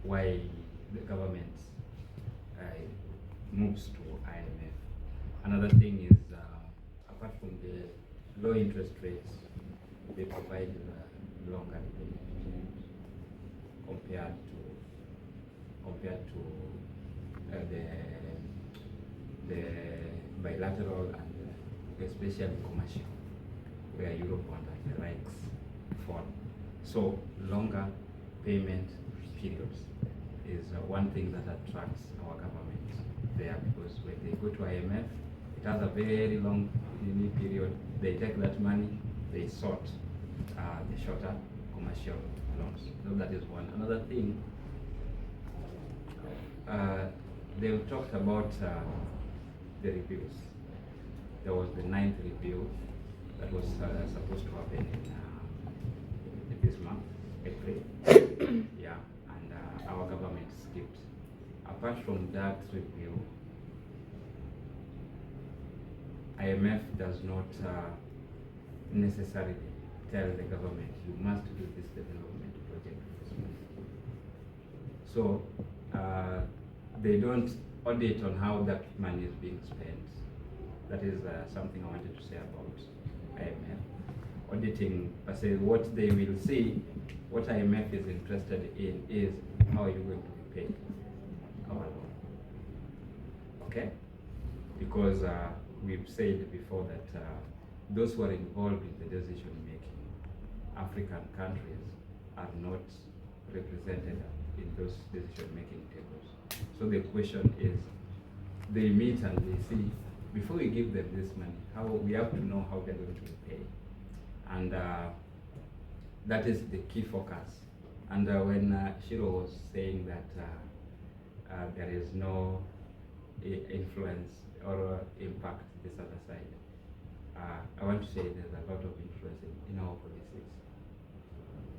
why the government uh, moves to IMF. Another thing is, apart from the low interest rates, they provide longer repayment compared to the bilateral and especially commercial, where Eurobond and the likes fall. So longer payment periods is one thing that attracts our government there, because when they go to IMF, it has a very long period. They take that money, they sort the shorter commercial loans. So that is one. Another thing, they've talked about the reviews. There was the 9th review that was supposed to happen in this month, April. Yeah, and our government skipped. Apart from that review, IMF does not necessarily tell the government, you must do this development project with this money. So they don't audit on how that money is being spent. That is something I wanted to say about IMF. Auditing, per se, what they will see, what IMF is interested in is how are you going to repay our loan. Okay? Because we've said before that those who are involved in the decision making, African countries, are not represented in those decision making tables. So the question is, they meet and they see, before we give them this money, how we have to know how they're going to repay. And that is the key focus. And when Shiro was saying that there is no influence or impact this other side, I want to say there's a lot of influence in our policies.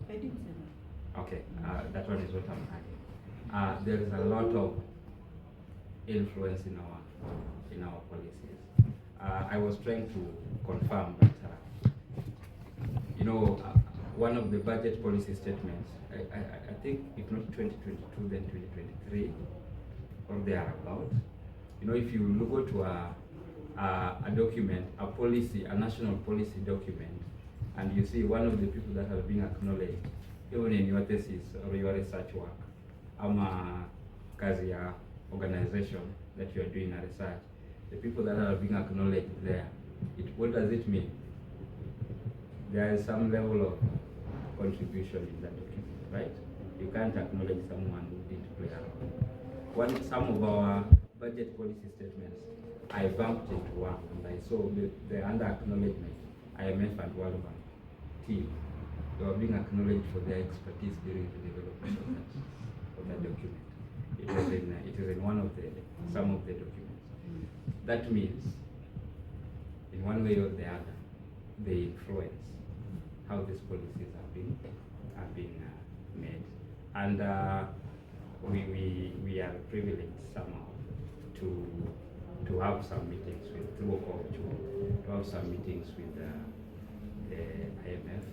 I didn't say that. Okay, that one is what I'm adding. There is a lot of influence in our policies. I was trying to confirm that one of the budget policy statements, I think if not 2022 then 2023 or thereabout. If you go to a document, a policy, a national policy document, and you see one of the people that are being acknowledged, even in your thesis or your research work, kazi ya organization that you are doing a research, the people that are being acknowledged there, what does it mean? There is some level of contribution in that document, right? You can't acknowledge someone who didn't play around. Some of our budget policy statements, I bumped into one and I saw the under acknowledgement, IMF and WorldBank team. They were being acknowledged for their expertise during the development of that document. It is in some of the documents. That means, in one way or the other, they influence how these policies are being made, and we are privileged somehow to have some meetings to have some meetings with the IMF,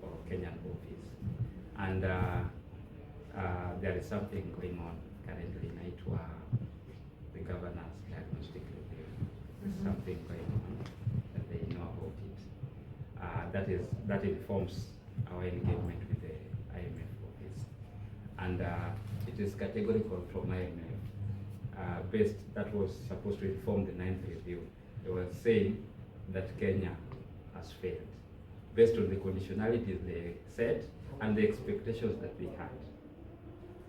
or Kenyan office, and there is something going on currently in Naitwa, the governor's diagnostic review. There's something going on that they know about it. That informs our engagement with the IMF office, and it is categorical from IMF. That was supposed to inform the 9th review. They were saying that Kenya has failed based on the conditionalities they set and the expectations that they had.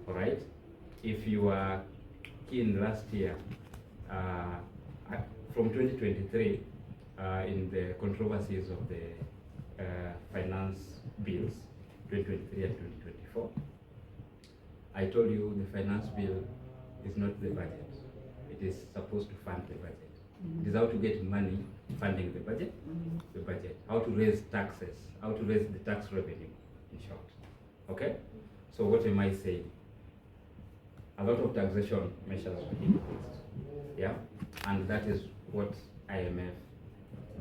All right. If you were keen last year, from 2023, in the controversies of the finance bills, 2023 and 2024, I told you the finance bill is not the budget. It is supposed to fund the budget. It is how to get money funding the budget, how to raise taxes, how to raise the tax revenue, in short. Okay? So what am I saying? A lot of taxation measures were introduced, yeah? And that is what IMF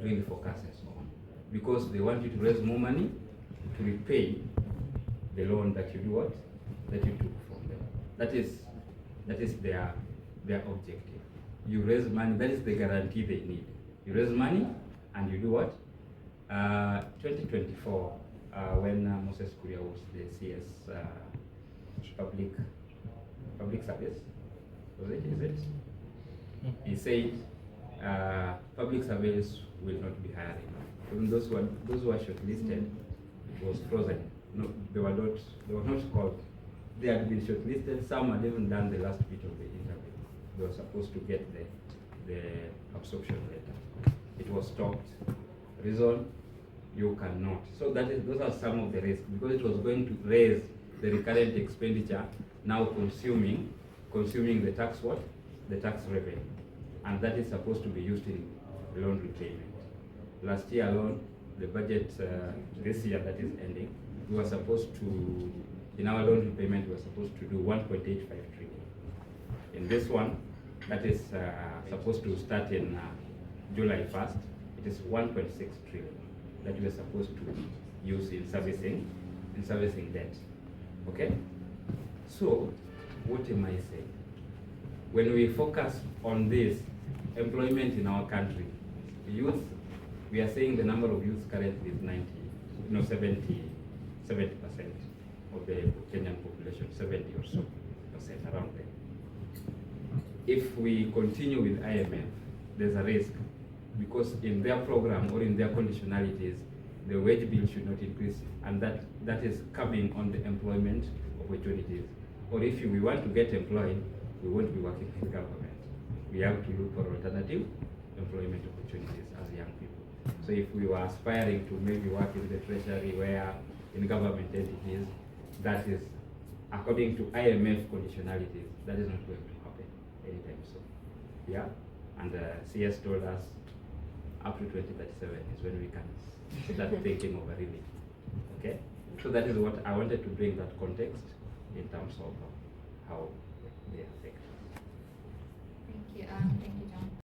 really focuses on, because they want you to raise more money to repay the loan that you do what? That you took from them. That is their objective. You raise money, that is the guarantee they need. You raise money and you do what? 2024, when Moses Kuria was the CS public service, was it? Is it? He said public service will not be hiring. Even those who are shortlisted was frozen. No, they were not called. They had been shortlisted. Some had even done the last bit of the interview. They were supposed to get the absorption letter. It was stopped. Reason, you cannot. So those are some of the risks, because it was going to raise the recurrent expenditure, now consuming the tax what? The tax revenue. And that is supposed to be used in loan repayment. Last year alone, the budget this year that is ending, we were supposed to, in our loan repayment, we were supposed to do 1.85 trillion. In this one, that is supposed to start in July 1st, it is 1.6 trillion that we are supposed to use in servicing debt. Okay? So, what am I saying? When we focus on this employment in our country, youth, we are saying the number of youths currently is 70% of the Kenyan population, 70 or so percent, around there. If we continue with IMF, there's a risk, because in their program or in their conditionalities, the wage bill should not increase, and that is coming on the employment opportunities. Or if we want to get employed, we won't be working in government. We have to look for alternative employment opportunities as young people. So if we were aspiring to maybe work in the treasury, where in government entities, that is, according to IMF conditionalities, that is not going to happen anytime soon. Yeah? And CS told us up to 2037 is when we can start thinking of a remit. Okay? So that is what I wanted to bring, that context in terms of how they affect us. Thank you, John.